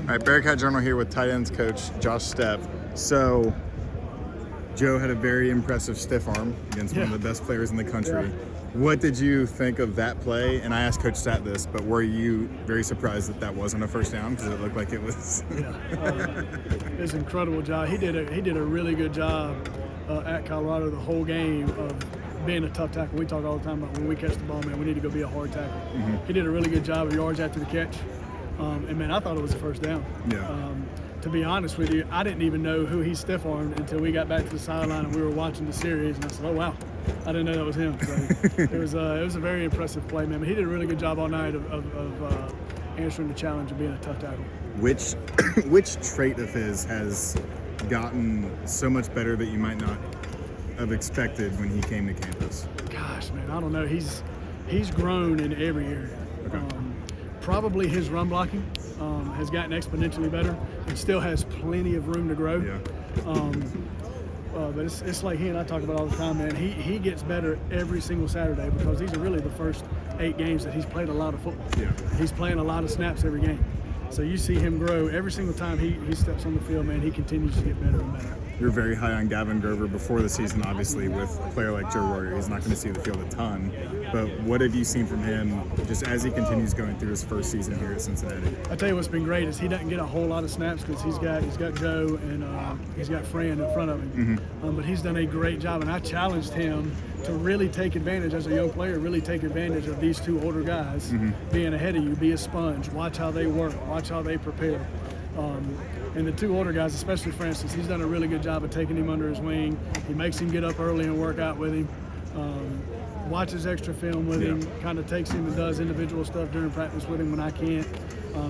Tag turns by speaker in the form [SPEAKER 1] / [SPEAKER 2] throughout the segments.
[SPEAKER 1] All right, Bearcat Journal here with tight ends coach Josh Stepp. So, Joe had a very impressive stiff arm against one of the best players in the country. What did you think of that play? And I asked Coach Stat this, but were you very surprised that that wasn't a first down because it looked like it was?
[SPEAKER 2] It was an incredible job. He did a really good job at Colorado the whole game of being a tough tackle. We talk all the time about when we catch the ball, man, we need to go be a hard tackle. He did a really good job of yards after the catch. And man, I thought it was a first down. To be honest with you, I didn't even know who he stiff armed until we got back to the sideline and we were watching the series. And I said, "Oh wow, I didn't know that was him." So it was a very impressive play, man. But he did a really good job all night of answering the challenge of being a tough tackle.
[SPEAKER 1] Which trait of his has gotten so much better that you might not have expected when he came to campus?
[SPEAKER 2] Gosh, man, I don't know. He's grown in every area.
[SPEAKER 1] Okay.
[SPEAKER 2] Probably his run blocking has gotten exponentially better and still has plenty of room to grow. But it's like he and I talk about all the time, man. He gets better every single Saturday because these are really the first 8 games that he's played a lot of football. He's playing a lot of snaps every game. So you see him grow every single time he steps on the field, man. He continues to get better and better.
[SPEAKER 1] You're very high on Gavin Grover before the season, obviously, with a player like Joe Royer. He's not going to see the field a ton. But what have you seen from him just as he continues going through his first season here at Cincinnati?
[SPEAKER 2] I tell you what's been great is he doesn't get a whole lot of snaps because he's got Joe and he's got Fran in front of him. But he's done a great job, and I challenged him to really take advantage as a young player, really take advantage of these 2 older guys being ahead of you. Be a sponge. Watch how they work. Watch how they prepare. And the 2 older guys, especially Francis, he's done a really good job of taking him under his wing. He makes him get up early and work out with him. Watches extra film with him, kind of takes him and does individual stuff during practice with him when I can't.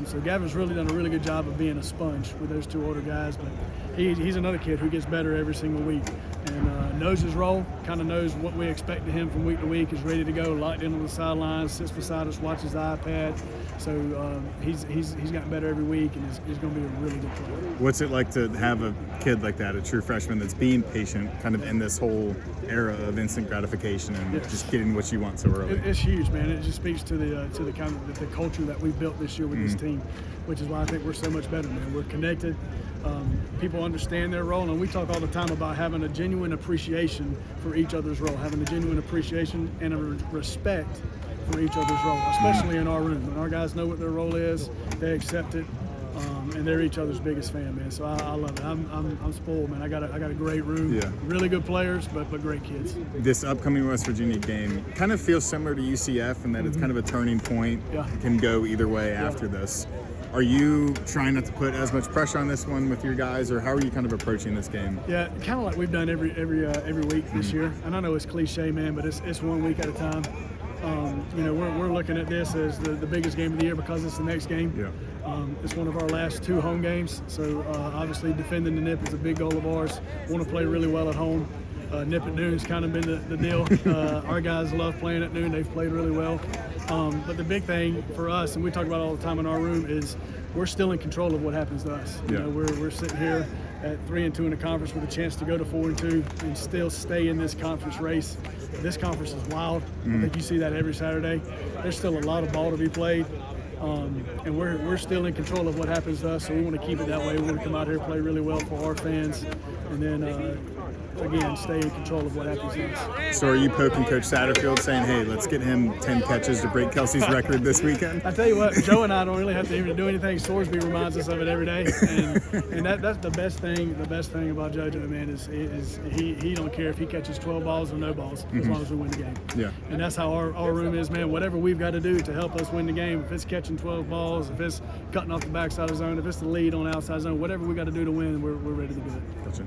[SPEAKER 2] So Gavin's really done a really good job of being a sponge with those 2 older guys. But he's another kid who gets better every single week and knows his role, kind of knows what we expect of him from week to week, is ready to go, locked in on the sidelines, sits beside us, watches the iPad. So he's gotten better every week, and he's going to be a really good player.
[SPEAKER 1] What's it like to have a kid like that, a true freshman that's being patient, kind of in this whole era of instant gratification and just getting what you want so early?
[SPEAKER 2] It's huge, man. It just speaks to the kind of the culture that we've built this year with this team, which is why I think we're so much better, man. We're connected. People understand their role, and we talk all the time about having a genuine appreciation for each other's role, having a genuine appreciation and a respect for each other's role, especially in our room. When our guys know what their role is, they accept it, and they're each other's biggest fan, man. So I love it. I'm spoiled, man. I got a great room, really good players, but great kids.
[SPEAKER 1] This upcoming West Virginia game kind of feels similar to UCF in that it's kind of a turning point. It can go either way after this. Are you trying not to put as much pressure on this one with your guys, or how are you kind of approaching this game?
[SPEAKER 2] Yeah, kind of like we've done every week this year. And I know it's cliche, man, but it's 1 week at a time. We're looking at this as the biggest game of the year because it's the next game. It's one of our last 2 home games, so obviously defending the NIP is a big goal of ours. Want to play really well at home. NIP at noon's kind of been the deal. Our guys love playing at noon. They've played really well. But the big thing for us, and we talk about it all the time in our room, is we're still in control of what happens to us. We're sitting here at 3-2 in the conference with a chance to go to 4-2 and still stay in this conference race. This conference is wild. I think you see that every Saturday. There's still a lot of ball to be played. And we're still in control of what happens to us, so we want to keep it that way. We want to come out here, play really well for our fans, and then again, stay in control of what happens to us.
[SPEAKER 1] So are you poking Coach Satterfield saying, hey, let's get him 10 catches to break Kelsey's record this weekend?
[SPEAKER 2] I tell you what, Joe and I don't really have to even do anything. Sorsby reminds us of it every day, and that's the best thing. The best thing about JoJo, man, is he don't care if he catches 12 balls or no balls as long as we win the game. And that's how our room is, man. Whatever we've got to do to help us win the game, if it's catching 12 balls, if it's cutting off the backside of the zone, if it's the lead on the outside zone, whatever we got to do to win, we're ready to do it.
[SPEAKER 1] Gotcha.